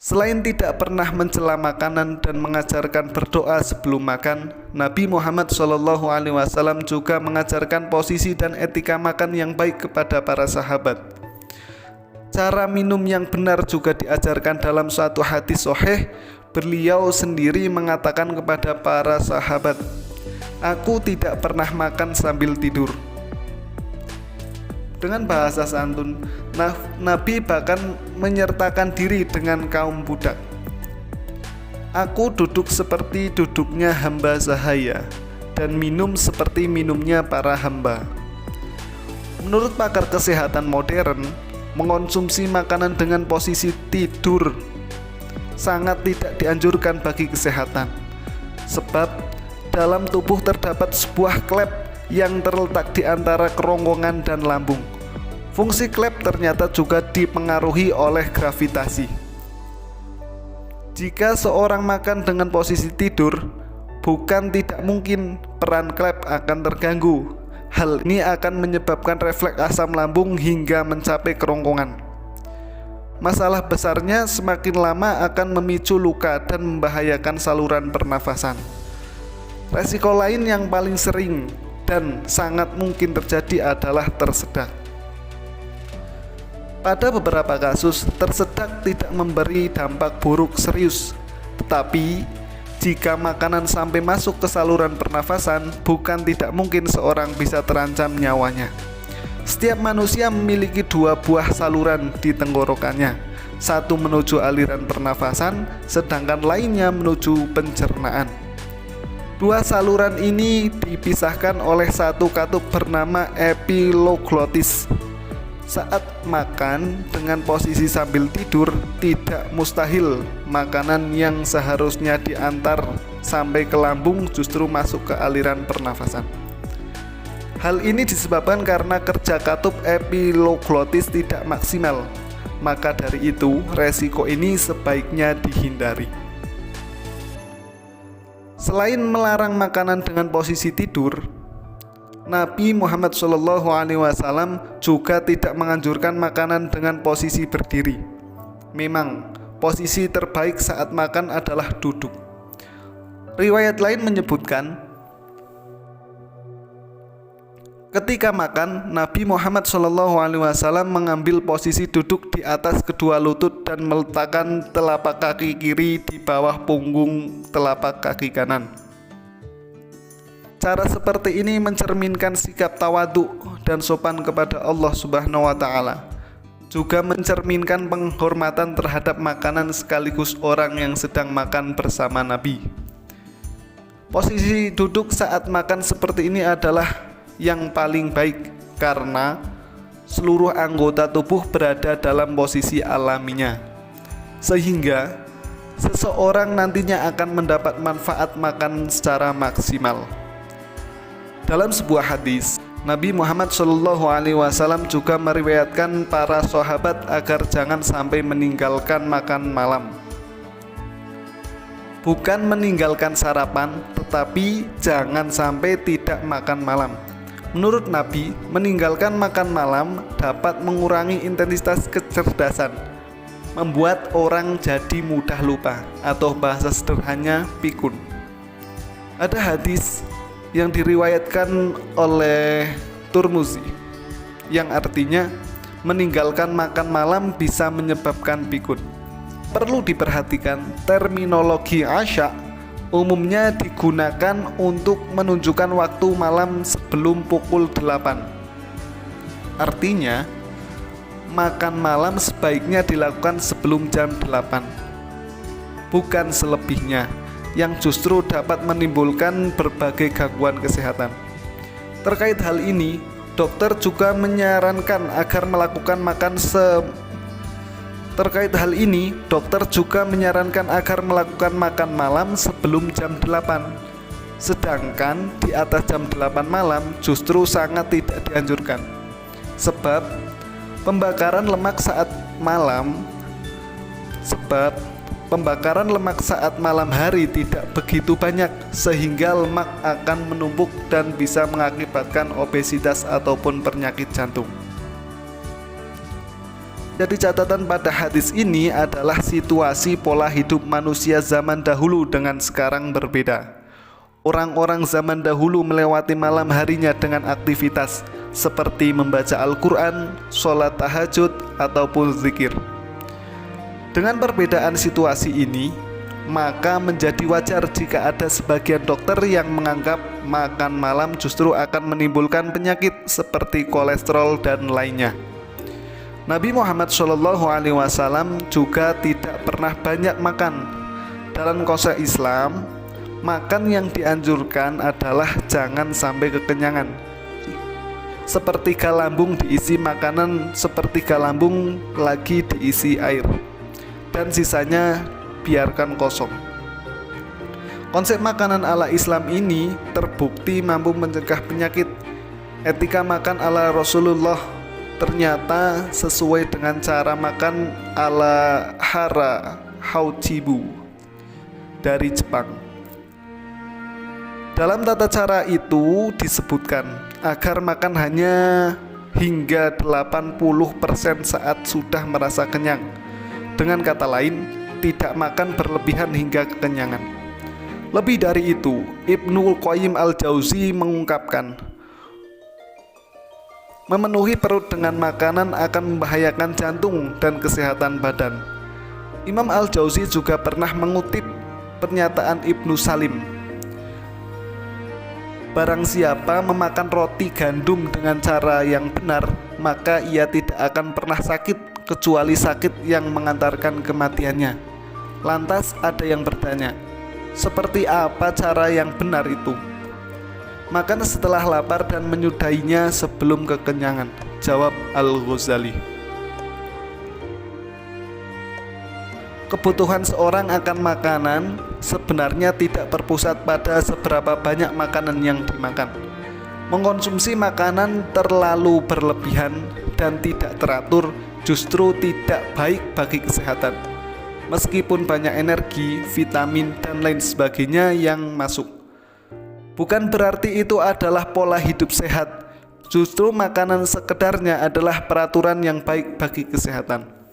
Selain tidak pernah mencela makanan dan mengajarkan berdoa sebelum makan, Nabi Muhammad SAW juga mengajarkan posisi dan etika makan yang baik kepada para sahabat. Cara minum yang benar juga diajarkan dalam suatu hadis sahih. Beliau sendiri mengatakan kepada para sahabat, "Aku tidak pernah makan sambil tidur." Dengan bahasa santun, Nabi bahkan menyertakan diri dengan kaum budak. "Aku duduk seperti duduknya hamba sahaya dan minum seperti minumnya para hamba." Menurut pakar kesehatan modern, mengonsumsi makanan dengan posisi tidur sangat tidak dianjurkan bagi kesehatan, sebab dalam tubuh terdapat sebuah klep yang terletak di antara kerongkongan dan lambung. Fungsi klep ternyata juga dipengaruhi oleh gravitasi. Jika seorang makan dengan posisi tidur, bukan tidak mungkin peran klep akan terganggu. Hal ini akan menyebabkan refleks asam lambung hingga mencapai kerongkongan. Masalah besarnya, semakin lama akan memicu luka dan membahayakan saluran pernafasan. Resiko lain yang paling sering dan sangat mungkin terjadi adalah tersedak. Pada beberapa kasus, tersedak tidak memberi dampak buruk serius, tetapi jika makanan sampai masuk ke saluran pernafasan, bukan tidak mungkin seorang bisa terancam nyawanya. Setiap manusia memiliki dua buah saluran di tenggorokannya, satu menuju aliran pernafasan, sedangkan lainnya menuju pencernaan. Dua saluran ini dipisahkan oleh satu katup bernama epiloglotis. Saat makan dengan posisi sambil tidur, tidak mustahil makanan yang seharusnya diantar sampai ke lambung justru masuk ke aliran pernafasan. Hal ini disebabkan karena kerja katup epiloglotis tidak maksimal. Maka dari itu, resiko ini sebaiknya dihindari. Selain melarang makanan dengan posisi tidur, Nabi Muhammad SAW juga tidak menganjurkan makanan dengan posisi berdiri. Memang, posisi terbaik saat makan adalah duduk. Riwayat lain menyebutkan, ketika makan, Nabi Muhammad SAW mengambil posisi duduk di atas kedua lutut dan meletakkan telapak kaki kiri di bawah punggung telapak kaki kanan. Cara seperti ini mencerminkan sikap tawadhu dan sopan kepada Allah Subhanahu wa Ta'ala. Juga mencerminkan penghormatan terhadap makanan sekaligus orang yang sedang makan bersama Nabi. Posisi duduk saat makan seperti ini adalah yang paling baik karena seluruh anggota tubuh berada dalam posisi alaminya, sehingga seseorang nantinya akan mendapat manfaat makan secara maksimal. Dalam sebuah hadis, Nabi Muhammad SAW juga meriwayatkan para sahabat agar jangan sampai meninggalkan makan malam. Bukan meninggalkan sarapan, tetapi jangan sampai tidak makan malam. Menurut Nabi, meninggalkan makan malam dapat mengurangi intensitas kecerdasan, membuat orang jadi mudah lupa, atau bahasa sederhananya pikun. Ada hadis yang diriwayatkan oleh Turmuzi yang artinya meninggalkan makan malam bisa menyebabkan pikun. Perlu diperhatikan, terminologi asya umumnya digunakan untuk menunjukkan waktu malam sebelum pukul 8. Artinya, makan malam sebaiknya dilakukan sebelum jam 8, bukan selebihnya, yang justru dapat menimbulkan berbagai gangguan kesehatan. Terkait hal ini, dokter juga menyarankan agar melakukan makan malam sebelum jam 8. Sedangkan di atas jam 8 malam justru sangat tidak dianjurkan. Sebab pembakaran lemak saat malam hari tidak begitu banyak, sehingga lemak akan menumpuk dan bisa mengakibatkan obesitas ataupun penyakit jantung. Jadi catatan pada hadis ini adalah situasi pola hidup manusia zaman dahulu dengan sekarang berbeda. Orang-orang zaman dahulu melewati malam harinya dengan aktivitas seperti membaca Al-Quran, sholat tahajud, ataupun zikir. Dengan perbedaan situasi ini, maka menjadi wajar jika ada sebagian dokter yang menganggap makan malam justru akan menimbulkan penyakit seperti kolesterol dan lainnya. Nabi Muhammad SAW juga tidak pernah banyak makan. Dalam konsep Islam, makan yang dianjurkan adalah jangan sampai kekenyangan. Sepertiga lambung diisi makanan, sepertiga lambung lagi diisi air, dan sisanya biarkan kosong. Konsep makanan ala Islam ini terbukti mampu mencegah penyakit. Etika makan ala Rasulullah ternyata sesuai dengan cara makan ala Hara Houjibu dari Jepang. Dalam tata cara itu disebutkan agar makan hanya hingga 80% saat sudah merasa kenyang. Dengan kata lain, tidak makan berlebihan hingga kekenyangan. Lebih dari itu, Ibnul Qayyim al-Jauzi mengungkapkan, memenuhi perut dengan makanan akan membahayakan jantung dan kesehatan badan. Imam al-Jauzi juga pernah mengutip pernyataan Ibnu Salim, barang siapa memakan roti gandum dengan cara yang benar, maka ia tidak akan pernah sakit kecuali sakit yang mengantarkan kematiannya. Lantas ada yang bertanya, seperti apa cara yang benar itu? Makan setelah lapar dan menyudahinya sebelum kekenyangan, jawab Al-Ghazali. Kebutuhan seorang akan makanan sebenarnya tidak berpusat pada seberapa banyak makanan yang dimakan. Mengkonsumsi makanan terlalu berlebihan dan tidak teratur justru tidak baik bagi kesehatan. Meskipun banyak energi, vitamin, dan lain sebagainya yang masuk, bukan berarti itu adalah pola hidup sehat. Justru makanan sekedarnya adalah peraturan yang baik bagi kesehatan.